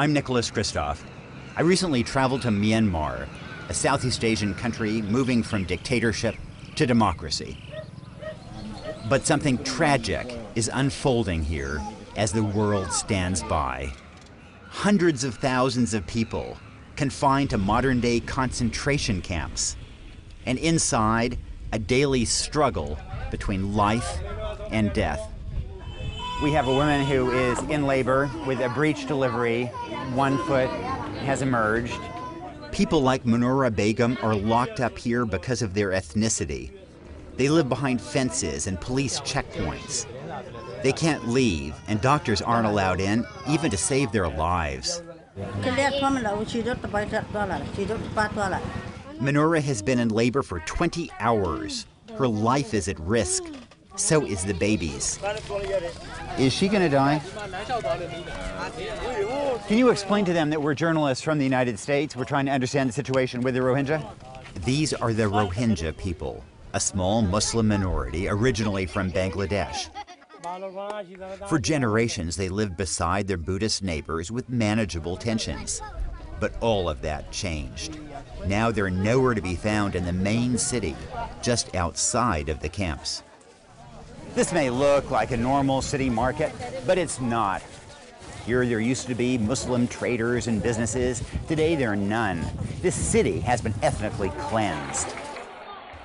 I'm Nicholas Kristof. I recently traveled to Myanmar, a Southeast Asian country moving from dictatorship to democracy. But something tragic is unfolding here as the world stands by. Hundreds of thousands of people confined to modern-day concentration camps, and inside, a daily struggle between life and death. We have a woman who is in labor with a breech delivery. One foot has emerged. People like Manoora Begum are locked up here because of their ethnicity. They live behind fences and police checkpoints. They can't leave, and doctors aren't allowed in, even to save their lives. Manoora has been in labor for 20 hours. Her life is at risk. So is the baby's. Is she going to die? Can you explain to them that we're journalists from the United States? We're trying to understand the situation with the Rohingya? These are the Rohingya people, a small Muslim minority originally from Bangladesh. For generations, they lived beside their Buddhist neighbors with manageable tensions. But all of that changed. Now they're nowhere to be found in the main city, just outside of the camps. This may look like a normal city market, but it's not. Here there used to be Muslim traders and businesses. Today there are none. This city has been ethnically cleansed.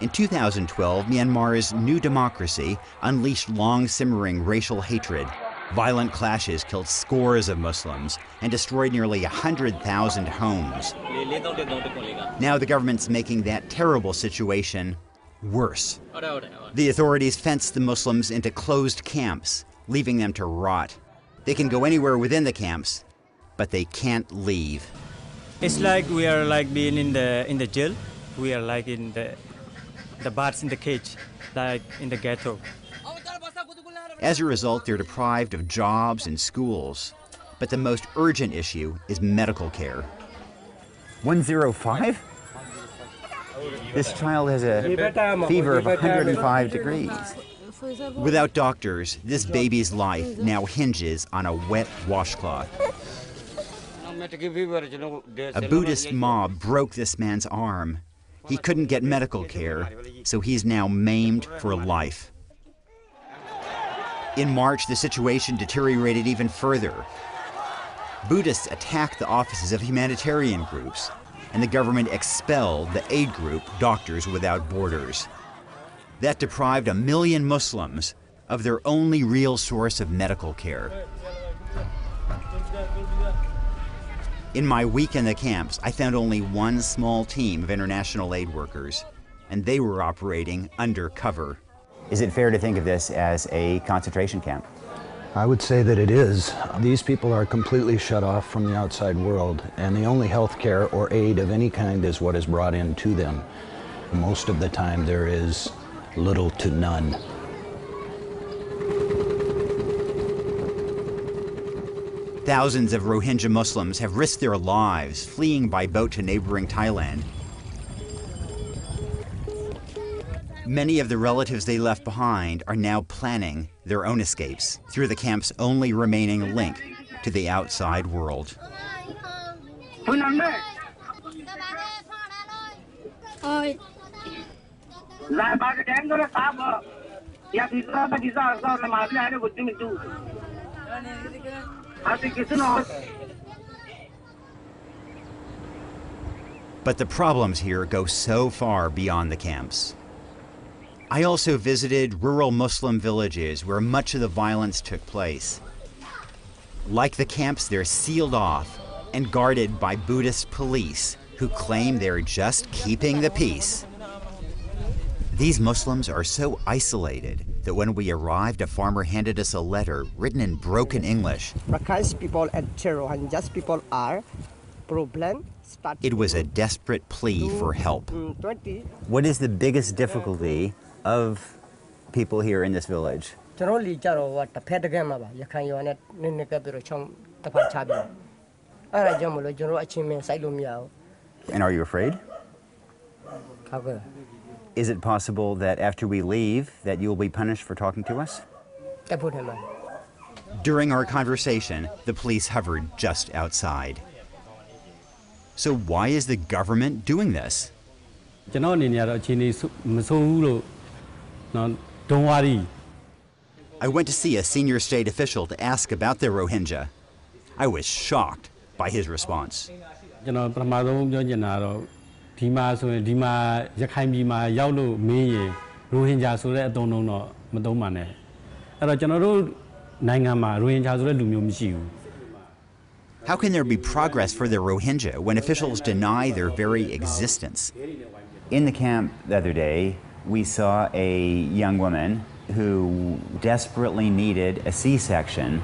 In 2012, Myanmar's new democracy unleashed long-simmering racial hatred. Violent clashes killed scores of Muslims and destroyed nearly 100,000 homes. Now the government's making that terrible situation worse. The authorities fenced the Muslims into closed camps, leaving them to rot. They can go anywhere within the camps, but they can't leave. It's like we are like being in the jail. We are like in the bats in the cage, like in the ghetto. As a result, they're deprived of jobs and schools. But the most urgent issue is medical care. 105? This child has a fever of 105 degrees. Without doctors, this baby's life now hinges on a wet washcloth. A Buddhist mob broke this man's arm. He couldn't get medical care, so he's now maimed for life. In March, the situation deteriorated even further. Buddhists attacked the offices of humanitarian groups, and the government expelled the aid group Doctors Without Borders. That deprived 1 million Muslims of their only real source of medical care. In my week in the camps, I found only one small team of international aid workers, and they were operating undercover. Is it fair to think of this as a concentration camp? I would say that it is. These people are completely shut off from the outside world, and the only health care or aid of any kind is what is brought in to them. Most of the time there is little to none. Thousands of Rohingya Muslims have risked their lives fleeing by boat to neighboring Thailand. Many of the relatives they left behind are now planning their own escapes through the camp's only remaining link to the outside world. But the problems here go so far beyond the camps. I also visited rural Muslim villages where much of the violence took place. Like the camps, they're sealed off and guarded by Buddhist police who claim they're just keeping the peace. These Muslims are so isolated that when we arrived, a farmer handed us a letter written in broken English. People and Rohingya people are problem. It was a desperate plea for help. What is the biggest difficulty of people here in this village? And are you afraid? Is it possible that after we leave that you will be punished for talking to us? During our conversation, the police hovered just outside. So why is the government doing this? Don't worry. I went to see a senior state official to ask about the Rohingya. I was shocked by his response. How can there be progress for the Rohingya when officials deny their very existence? In the camp the other day, we saw a young woman who desperately needed a C-section.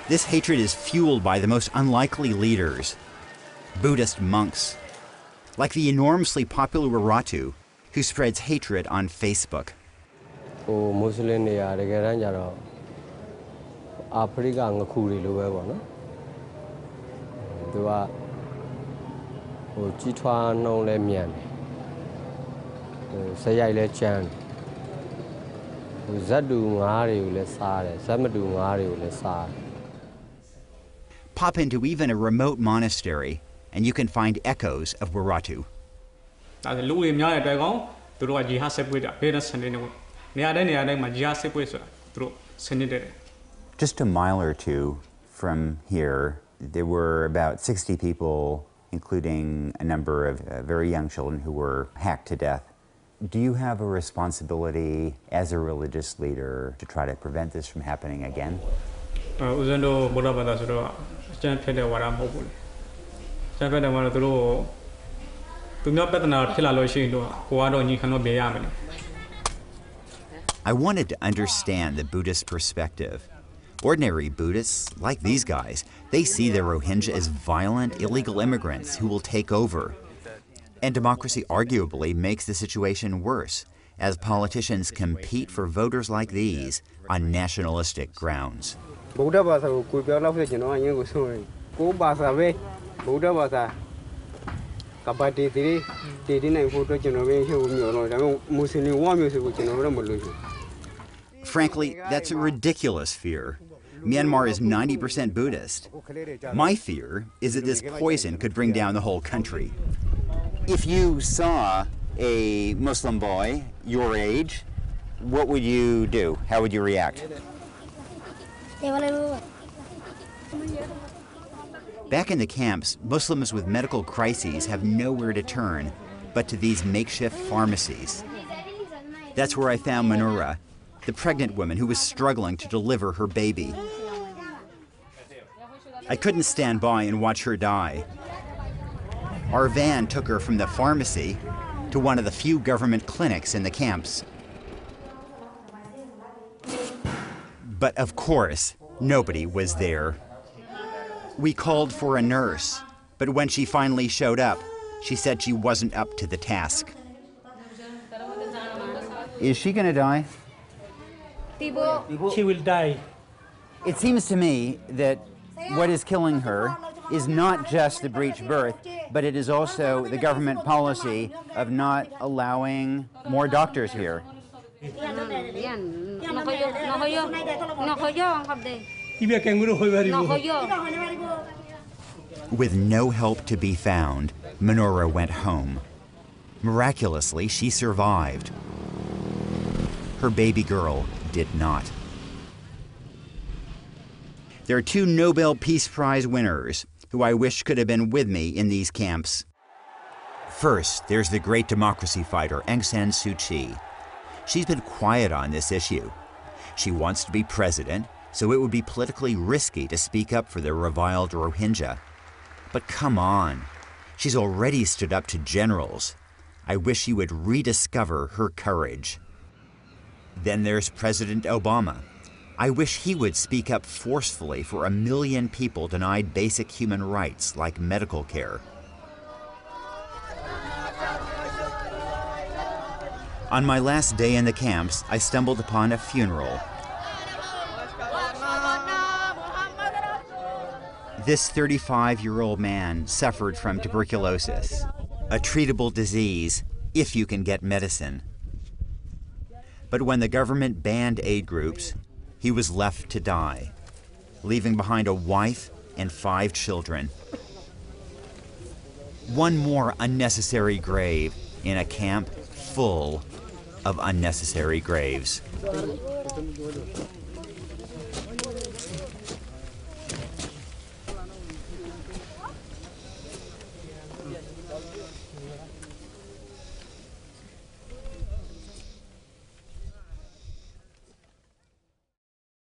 This hatred is fueled by the most unlikely leaders, Buddhist monks, like the enormously popular Waratu, who spreads hatred on Facebook. Pop into even a remote monastery, and you can find echoes of Waratu. Just a mile or two from here, there were about 60 people, including a number of very young children who were hacked to death. Do you have a responsibility as a religious leader to try to prevent this from happening again? I wanted to understand the Buddhist perspective. Ordinary Buddhists, like these guys, they see the Rohingya as violent, illegal immigrants who will take over. And democracy arguably makes the situation worse, as politicians compete for voters like these on nationalistic grounds. Frankly, that's a ridiculous fear. Myanmar is 90% Buddhist. My fear is that this poison could bring down the whole country. If you saw a Muslim boy your age, what would you do? How would you react? Back in the camps, Muslims with medical crises have nowhere to turn but to these makeshift pharmacies. That's where I found Manura, the pregnant woman who was struggling to deliver her baby. I couldn't stand by and watch her die. Our van took her from the pharmacy to one of the few government clinics in the camps. But of course, nobody was there. We called for a nurse, but when she finally showed up, she said she wasn't up to the task. Is she gonna die? She will die. It seems to me that what is killing her is not just the breech birth, but it is also the government policy of not allowing more doctors here. With no help to be found, Manora went home. Miraculously, she survived. Her baby girl did not. There are two Nobel Peace Prize winners who I wish could have been with me in these camps. First, there's the great democracy fighter Aung San Suu Kyi. She's been quiet on this issue. She wants to be president, so it would be politically risky to speak up for the reviled Rohingya. But come on, she's already stood up to generals. I wish she would rediscover her courage. Then there's President Obama. I wish he would speak up forcefully for 1 million people denied basic human rights like medical care. On my last day in the camps, I stumbled upon a funeral. This 35-year-old man suffered from tuberculosis, a treatable disease if you can get medicine. But when the government banned aid groups, he was left to die, leaving behind a wife and 5 children. One more unnecessary grave in a camp full of unnecessary graves.